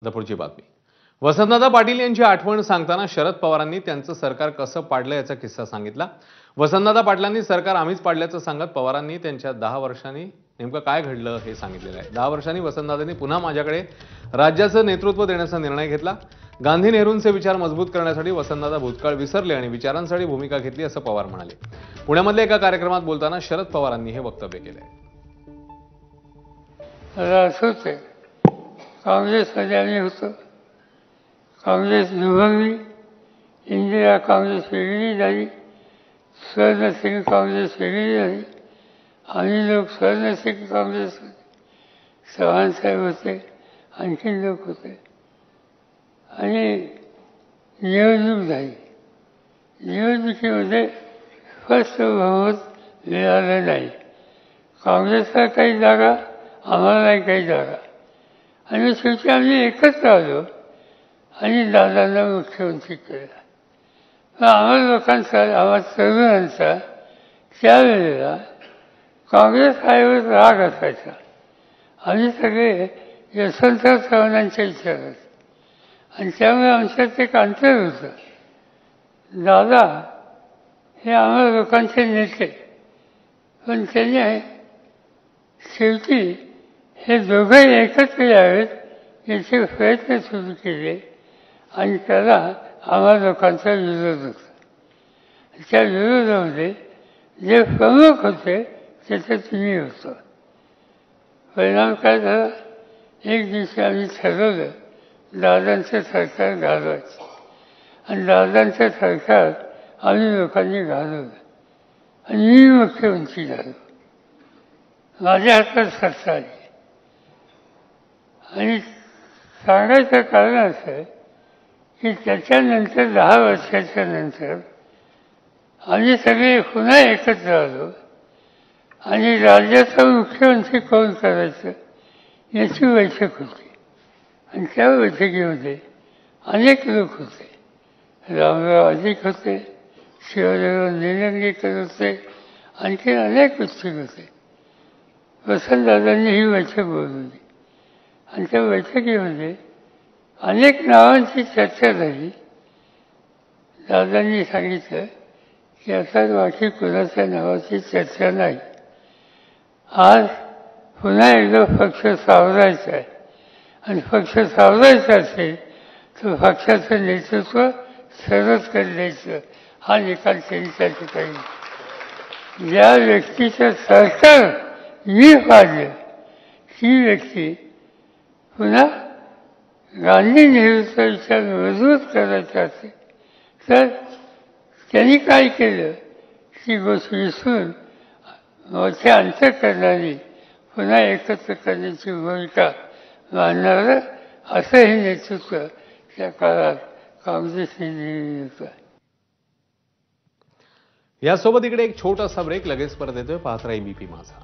आता पुढची बातमी. वसंतदादा पाटील यांची आठवण सांगताना शरद पवारांनी त्यांचं सरकार कसं पाडलं याचा किस्सा सांगितला. वसंतदादा पाटलांनी सरकार आम्हीच पाडल्याचं सांगत पवारांनी त्यांच्या 10 वर्षांनी नेमकं काय घडलं हे सांगितलेलं आहे. 10 वर्षांनी वसंतदादांनी पुन्हा माझ्याकडे राज्याचं नेतृत्व देण्याचा निर्णय घेतला. गांधी नेहरूंचे विचार मजबूत करण्यासाठी वसंतदादा भूतकाळ विसरले आणि विचारांसाठी भूमिका घेतली असं पवार म्हणाले. पुण्यामधल्या एका कार्यक्रमात बोलताना शरद पवारांनी हे वक्तव्य केलंय. काँग्रेसमध्ये आम्ही होतो. काँग्रेस विभागली, इंदिरा काँग्रेस वेगळी झाली, स्वर्णसिंग काँग्रेस वेगळी झाली. आम्ही लोक स्वर्णसिंग काँग्रेस होते, चव्हाणसाहेब होते, आणखीन लोक होते. आणि निवडणूक झाली. निवडणुकीमध्ये स्पष्ट बहुमत मिळालं नाही. काँग्रेसला काही जागा, आम्हालाही काही जागा. आणि शेवटी आम्ही एकत्र आलो आणि दादांना मुख्यमंत्री केला. आम्हा लोकांचा, आम्हा तरुणांचा त्यावेळेला काँग्रेस आईवर राग असायचा. आम्ही सगळे यशवंतराव चव्हाणांच्या विचारात, आणि त्यामुळे आमच्यात एक अंतर होतं. दादा हे आम्हा लोकांचे नेते, पण त्याने शेवटी हे दोघंही एकत्र यावेत याचे प्रयत्न सुरू केले, आणि त्याला आम्हा लोकांचा विरोध होता. त्या विरोधामध्ये जे प्रमुख होते त्याच्यात मी होतो. परिणाम काय झाला, एक दिवशी आम्ही ठरवलं दादांचं सरकार घालवायचं, आणि दादांचं सरकार आम्ही लोकांनी घालवलं, आणि मी मुख्यमंत्री झालो. माझ्या हातात सत्ता आली. आणि सांगायचं कारण असं आहे की त्याच्यानंतर 10 वर्षाच्या नंतर आम्ही सगळे पुन्हा एकत्र आलो, आणि राज्याचा मुख्यमंत्री कोण करायचं याची बैठक होती. आणि त्या बैठकीमध्ये अनेक लोक होते. रामराव अधिक होते, शिवदेव निलंगेकर होते, आणखी अनेक उत्सुक होते. वसंतदादांनी ही बैठक बोलवली, आणि त्या बैठकीमध्ये अनेक नावांची चर्चा झाली. दादांनी सांगितलं की आता बाकी कुणाच्या नावाची चर्चा नाही. आज पुन्हा एकदा पक्ष सावरायचा आहे, आणि पक्ष सावरायचा असेल तर पक्षाचं नेतृत्व सरसकट द्यायचं, हा निकाल त्यांनी त्या ठिकाणी. ज्या व्यक्तीचं सरकार मी पाडलं ती व्यक्ती पुन्हा गांधी नेहरूचा विचार मजबूत करायचा असेल तर त्यांनी काय केलं, ती गोष्ट विसरून मोठ्या अंतःकरणाने पुन्हा एकत्र करण्याची भूमिका मानणारं असं हे नेतृत्व त्या काळात काँग्रेसने नेहमी होतं. यासोबत इकडे एक छोटासा ब्रेक, लगेच परत येतोय. पाहत राहा ABP माझा.